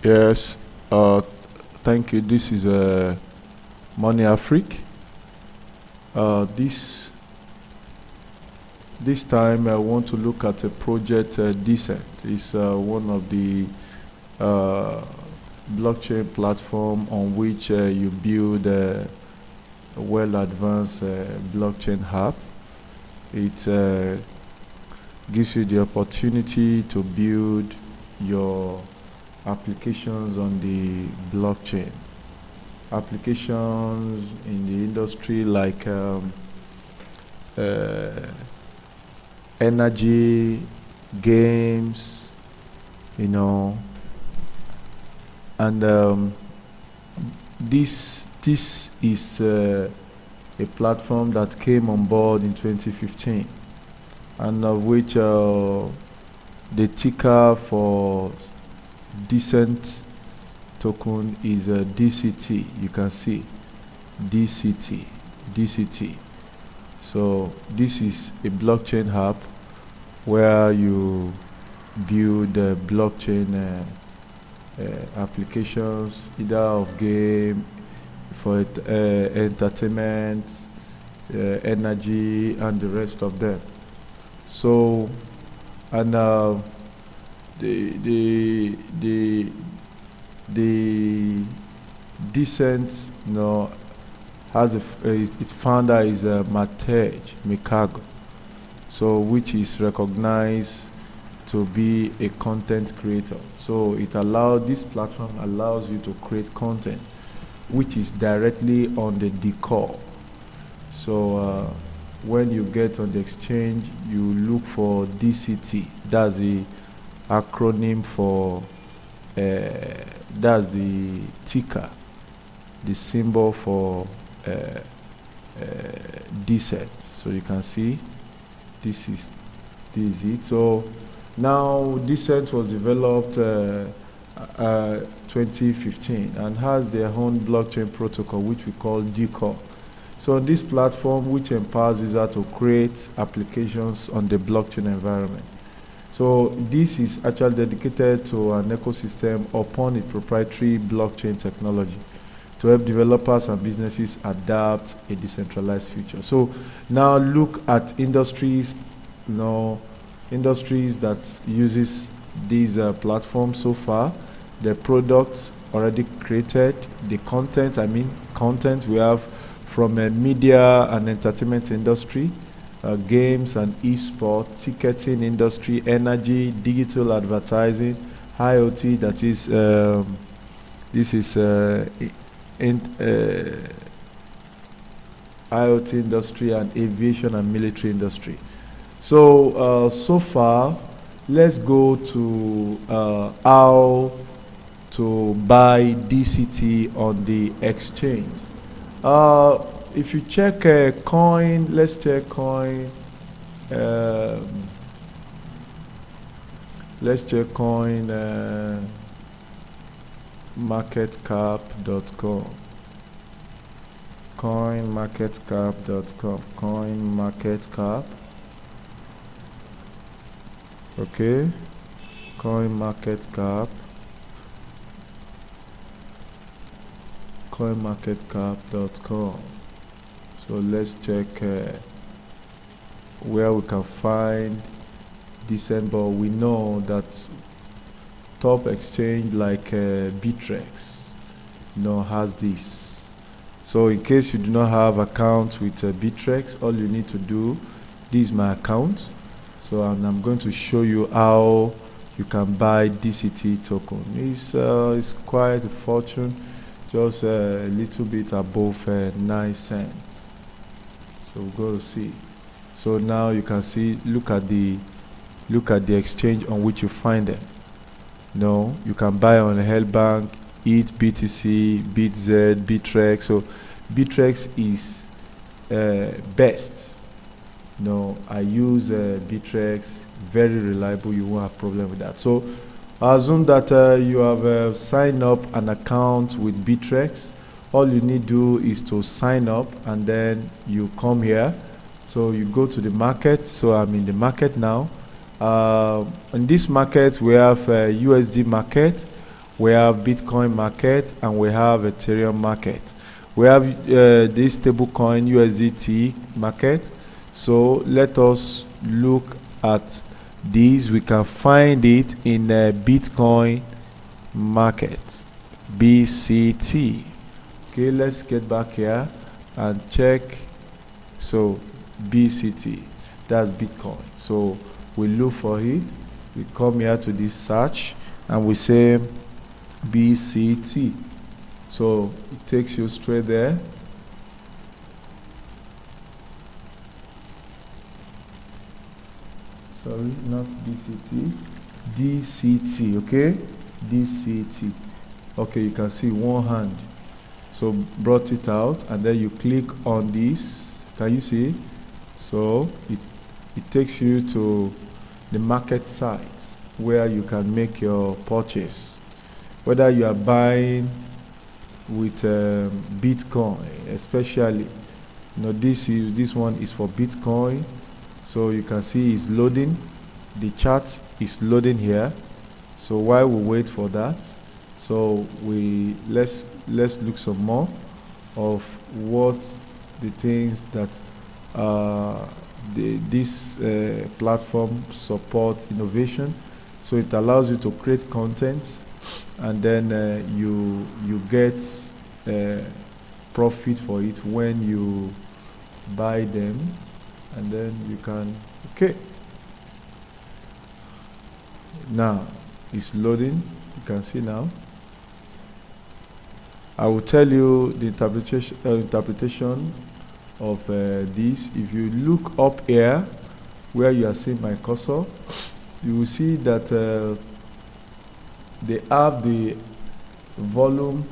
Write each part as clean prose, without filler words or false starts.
Yes, uh, thank you. This is Money Afrique. This time I want to look at a project Decent. It's one of the uh, blockchain platform on which you build a well advanced blockchain app. It gives you the opportunity to build your applications on the blockchain. Applications in the industry like uh, energy, games, you know, and this is a platform that came on board in 2015, and of which the ticker for decent token is DCT. You can see DCT. So this is a blockchain app where you build blockchain applications, either of game, for entertainment, energy, and the rest of them. So, and the the decent, has its founder is Matej Mikago, so which is recognized to be a content creator. So this platform allows you to create content which is directly on the decor. So when you get on the exchange, you look for DCT. That's the acronym for that's the ticker, the symbol for decent. So you can see this is it. So now decent was developed 2015 and has their own blockchain protocol which we call Decor. So on this platform, which empowers users to create applications on the blockchain environment. So this is actually dedicated to an ecosystem upon its proprietary blockchain technology to help developers and businesses adapt a decentralized future. So now look at industries, industries that uses these platforms so far, the products already created, the content we have from a media and entertainment industry, games and e-sport, ticketing industry, energy, digital advertising, IoT, that is, this is IoT industry, and aviation and military industry. So, so far, let's go to how to buy DCT on the exchange. If you check coin, let's check coin. Let's check coin marketcap.com. Coinmarketcap.com. Coinmarketcap. Okay. Coinmarketcap. Coinmarketcap.com. So let's check where we can find decent, but we know that top exchange like Bittrex has this. So in case you do not have account with Bittrex, all you need to do, this is my account. So I'm going to show you how you can buy DCT token. It's quite a fortune, just a little bit above 9 cents. So we'll go to see. So now you can see, look at the exchange on which you find them. You can buy on Hellbank, ETH, BTC, BitZ, Bittrex. So Bittrex is best. I use Bittrex, very reliable. You won't have problem with that. So I assume that you have signed up an account with Bittrex. All you need to do is to sign up, and then you come here. So you go to the market. So I'm in the market now. In this market, we have a USD market, we have Bitcoin market, and we have Ethereum market. We have this stable coin USDT market. So let us look at these. We can find it in Bitcoin market, BCT. Okay, let's get back here and check. So BCT, that's Bitcoin. So we look for it. We come here to this search and we say BCT. So it takes you straight there. Sorry, not BCT, DCT. Okay, DCT. Okay, you can see one hand. So brought it out, and then you click on this. Can you see? So it takes you to the market site where you can make your purchase. Whether you are buying with Bitcoin, especially, this one is for Bitcoin. So you can see it's loading. The chart is loading here. So while we wait for that, so let's look some more of what the things that this platform supports innovation. So it allows you to create content, and then you get profit for it when you buy them, and then you can. Okay, now it's loading. You can see now. I will tell you the interpretation of this. If you look up here where you are seeing my cursor, you will see that they have the volume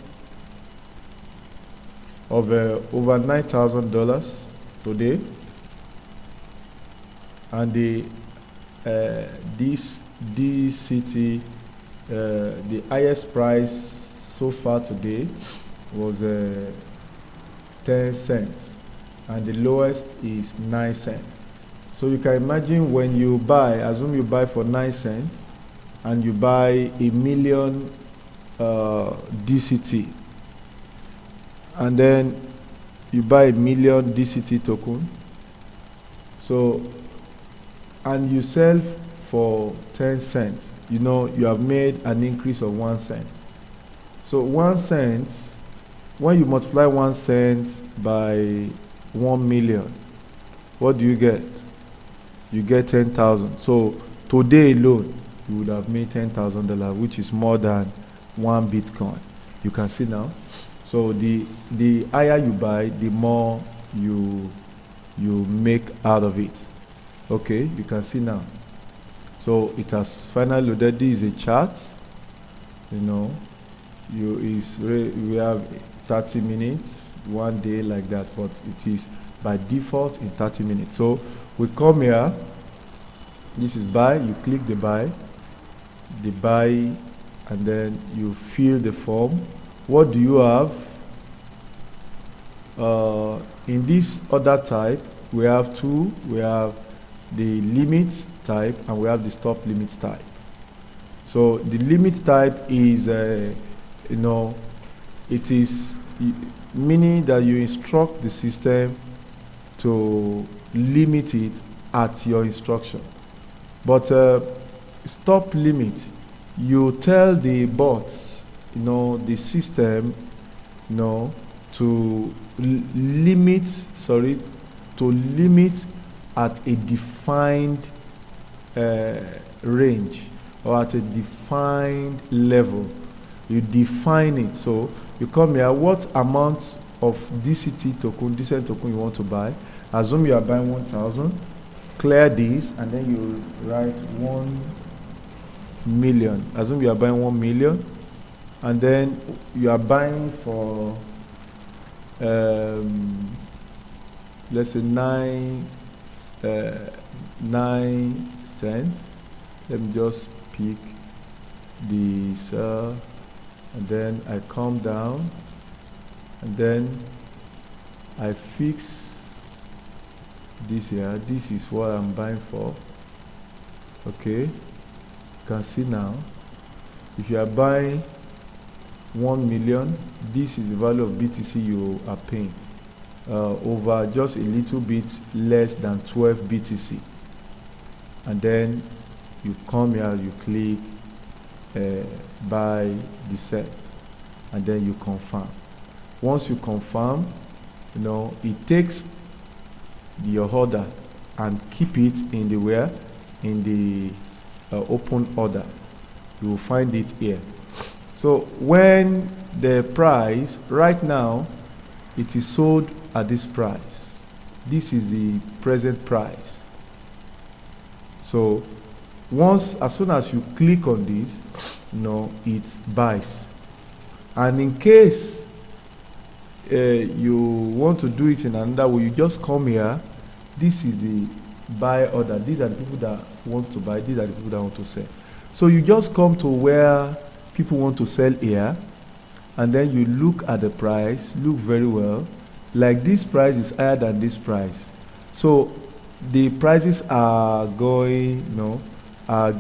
of over $9,000 today, and this DCT, the highest price so far today was 10 cents, and the lowest is 9 cents. So you can imagine when you buy, assume you buy for 9 cents, and you buy 1,000,000 DCT, and then you buy 1,000,000 DCT token. So, and you sell for 10 cents, you have made an increase of 1 cent. So 1 cent, when you multiply 1 cent by 1,000,000, what do you get? You get 10,000. So today alone, you would have made $10,000, which is more than 1 Bitcoin. You can see now. So the higher you buy, the more you make out of it. Okay, you can see now. So it has finally loaded. This is a chart. We have 30 minutes, 1 day like that, but it is by default in 30 minutes. So we come here. This is buy. You click the buy, and then you fill the form. What do you have? In this other type, we have two. We have the limit type, and we have the stop limit type. So the limit type is, it is meaning that you instruct the system to limit it at your instruction. But stop limit, you tell the bots, the system, to limit at a defined range, or at a defined level. You define it. So you come here, what amount of DCT token, decent token you want to buy. Assume you are buying 1,000. Clear this, and then you write 1 million. Assume you are buying 1 million, and then you are buying for let's say 9 cents. Let me just pick this, and then I come down, and then I fix this here. This is what I'm buying for. Okay, you can see now, if you are buying 1 million. This is the value of BTC you are paying over just a little bit less than 12 BTC. And then you come here, you click buy the set, and then you confirm. Once you confirm, it takes your order and keep it in the where? In the open order. You will find it here. So when the price, right now, it is sold at this price. This is the present price. So as soon as you click on this, it buys. And in case you want to do it in another way, you just come here. This is the buy order. These are the people that want to buy. These are the people that want to sell. So you just come to where people want to sell here, and then you look at the price, look very well. Like this price is higher than this price. So the prices are going, are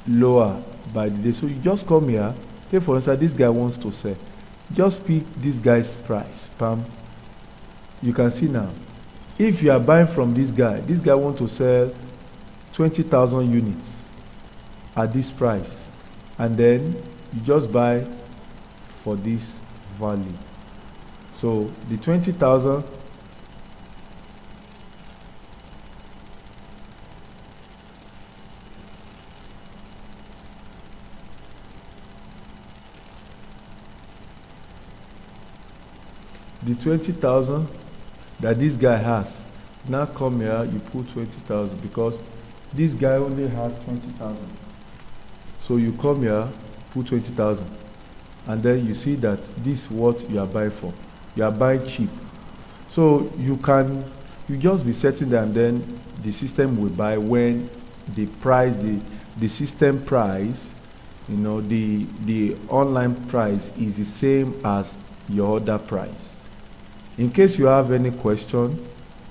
lower by the day. So you just come here. Say for instance, this guy wants to sell. Just pick this guy's price. Pam. You can see now. If you are buying from this guy wants to sell 20,000 units at this price, and then you just buy for this value. So the 20,000, that this guy has, now come here, you put 20,000 because this guy only has 20,000. So you come here, put 20,000, and then you see that this is what you are buying for. You are buying cheap. So you just be setting there, and then the system will buy when the price, the system price, the online price is the same as your other price. In case you have any question,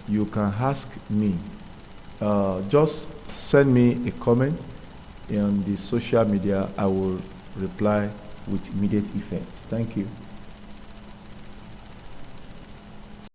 you can ask me. Just send me a comment on the social media. I will reply with immediate effect. Thank you.